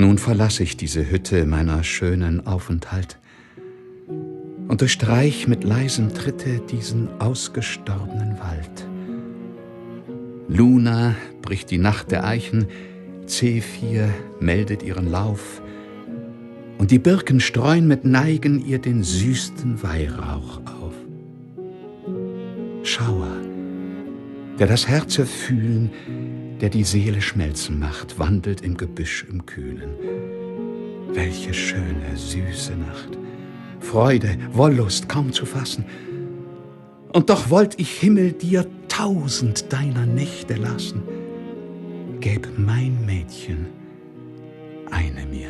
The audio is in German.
Nun verlass ich diese Hütte meiner schönen Aufenthalt und durchstreich mit leisem Tritte diesen ausgestorbenen Wald. Luna bricht die Nacht der Eichen, Zephyr meldet ihren Lauf, und die Birken streuen mit Neigen ihr den süßsten Weihrauch auf. Schauer, der das Herz erfühlen, der die Seele schmelzen macht, wandelt im Gebüsch im Kühlen. Welche schöne, süße Nacht! Freude, Wollust kaum zu fassen. Und doch wollt ich, Himmel, dir 1000 deiner Nächte lassen. Gäb mein Mädchen eine mir.